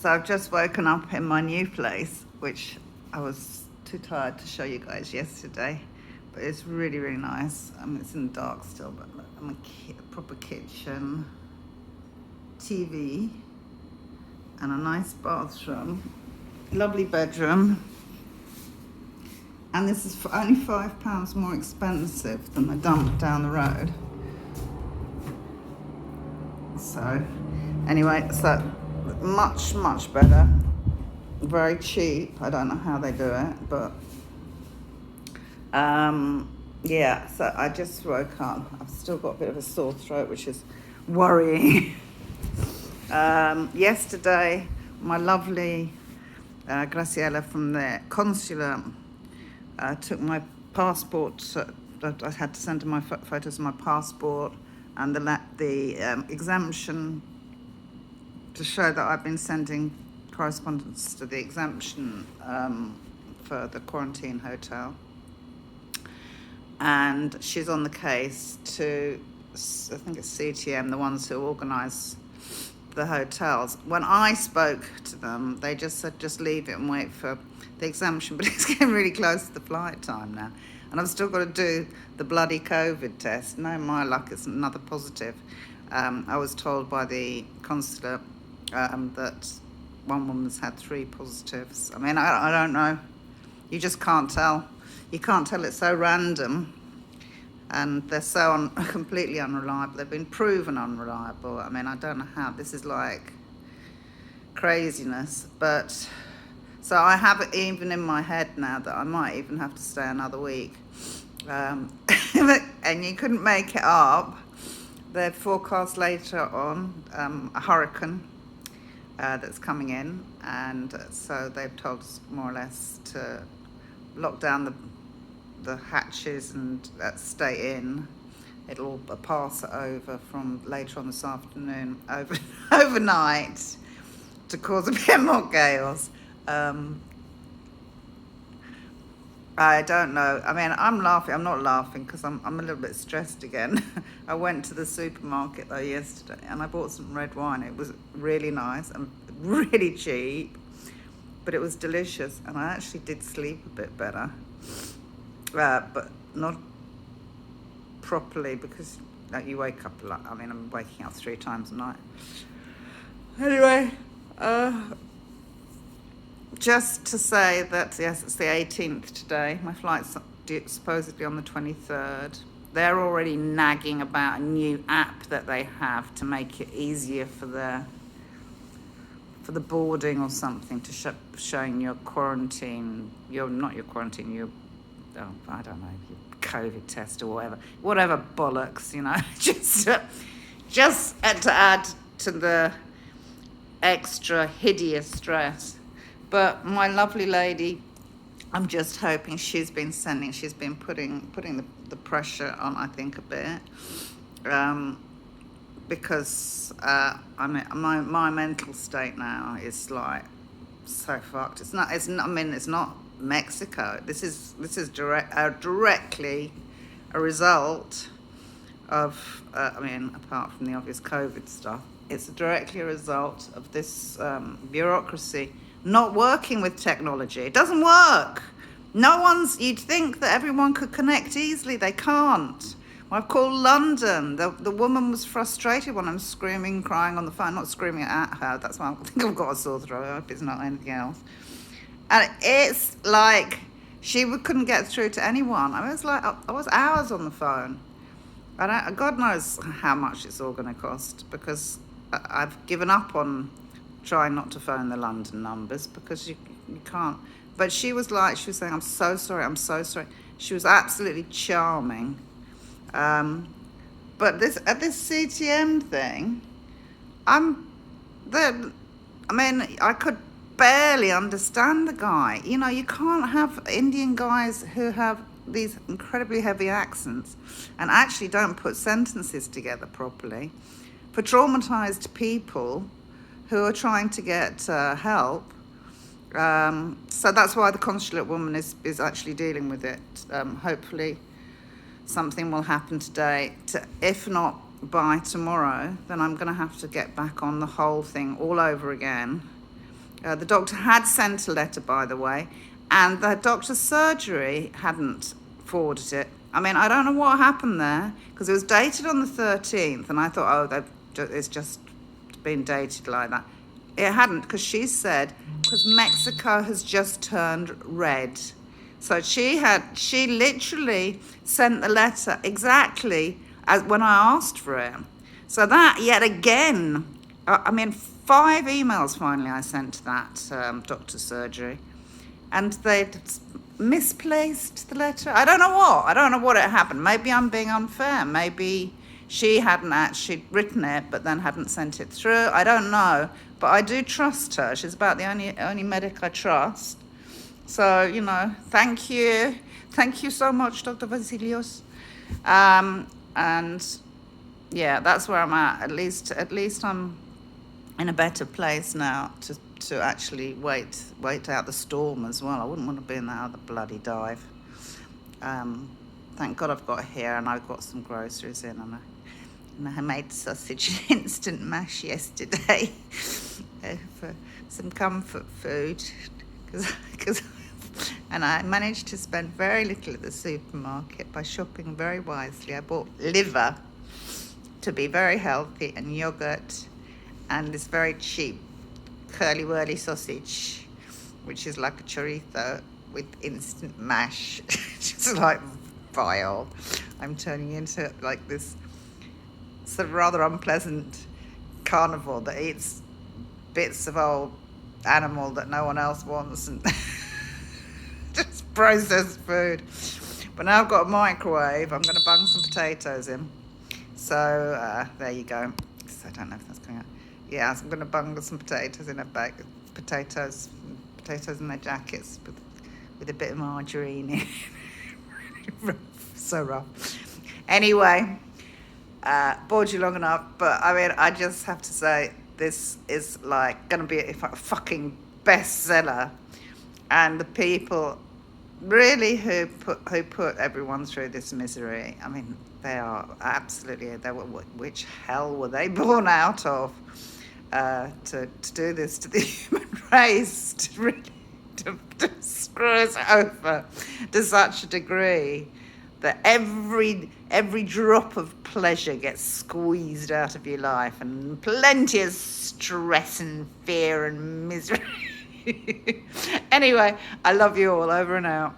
So I've just woken up in my new place, which I was too tired to show you guys yesterday, but it's really, really nice. It's in the dark still, but look, a proper kitchen, TV, and a nice bathroom, lovely bedroom. And this is for only £5 more expensive than the dump down the road. So, anyway, so much, much better. Very cheap. I don't know how they do it, but yeah. So I just woke up. I've still got a bit of a sore throat, which is worrying. Yesterday, my lovely Graciela from the consulate took my passport. I had to send her my photos of my passport and the exemption to show that I've been sending correspondence to the exemption for the quarantine hotel. And she's on the case to, I think it's CTM, the ones who organise the hotels. When I spoke to them, they just said, just leave it and wait for the exemption. But it's getting really close to the flight time now. And I've still got to do the bloody COVID test. No, my luck, it's another positive. I was told by the consulate that one woman's had 3 positives. I mean, I don't know. You just can't tell. You can't tell, it's so random. And they're so completely unreliable. They've been proven unreliable. I mean, I don't know how. This is like craziness. But so I have it even in my head now that I might even have to stay another week. And you couldn't make it up. They've forecast later on a hurricane that's coming in. And so they've told us more or less to lock down the hatches and stay in. It'll pass it over from later on this afternoon overnight to cause a bit more chaos. I don't know. I mean, I'm laughing. I'm not laughing because I'm a little bit stressed again. I went to the supermarket though yesterday and I bought some red wine. It was really nice and really cheap, but it was delicious and I actually did sleep a bit better. But not properly because you wake up a lot. I mean, I'm waking up 3 times a night. Anyway, just to say that, yes, it's the 18th today. My flight's supposedly on the 23rd. They're already nagging about a new app that they have to make it easier for the boarding or something, to showing your quarantine. Not your quarantine, I don't know, your COVID test or whatever bollocks, just to add to the extra hideous stress. But my lovely lady, I'm just hoping she's been putting the pressure on, I think, a bit, because my mental state now is like so fucked. It's not Mexico. This is directly a result of, apart from the obvious COVID stuff, it's directly a result of this bureaucracy not working with technology. It doesn't work. You'd think that everyone could connect easily. They can't. When I've called London, the woman was frustrated when I'm screaming, crying on the phone, not screaming at her. That's why I think I've got a sore throat. I hope it's not anything else. And it's like she couldn't get through to anyone. I was hours on the phone. God knows how much it's all going to cost, because I've given up on trying not to phone the London numbers because you can't. But she was saying, I'm so sorry. She was absolutely charming. But this CTM thing, I could barely understand the guy. You can't have Indian guys who have these incredibly heavy accents and actually don't put sentences together properly for traumatized people who are trying to get help. So that's why the consulate woman is actually dealing with it. Hopefully something will happen today. If not by tomorrow, then I'm going to have to get back on the whole thing all over again. The doctor had sent a letter, by the way, and the doctor's surgery hadn't forwarded it. I mean, I don't know what happened there because it was dated on the 13th, and I thought, oh, it's just been dated like that. It hadn't, because she said, because Mexico has just turned red. So she literally sent the letter exactly as when I asked for it. So that, yet again, I mean, 5 emails finally I sent to that doctor's surgery, and they'd misplaced the letter. I don't know what it happened. Maybe I'm being unfair. Maybe she hadn't actually written it, but then hadn't sent it through. I don't know, but I do trust her. She's about the only medic I trust. So, you know, thank you so much, Dr. Vasilios. And yeah, that's where I'm at. At least I'm in a better place now to actually wait out the storm as well. I wouldn't want to be in that other bloody dive. Thank God I've got here, and I've got some groceries in, and I made sausage and instant mash yesterday for some comfort food, and I managed to spend very little at the supermarket by shopping very wisely. I bought liver to be very healthy, and yogurt, and this very cheap curly-whirly sausage, which is like a chorizo with instant mash. Just like vile. I'm turning into like this sort of rather unpleasant carnivore that eats bits of old animal that no one else wants, and just processed food. But now I've got a microwave, I'm going to bung some potatoes in. So there you go. So I don't know if that's coming out. Yeah, so I'm going to bung some potatoes in a bag. Potatoes in their jackets with a bit of margarine in. So rough. Anyway, bored you long enough, but I mean, I just have to say, this is like going to be a fucking bestseller, and the people really who put everyone through this misery, I mean, they are absolutely, which hell were they born out of, to do this to the human race, to screw us over to such a degree that every drop of pleasure gets squeezed out of your life, and plenty of stress and fear and misery. Anyway, I love you all. Over and out.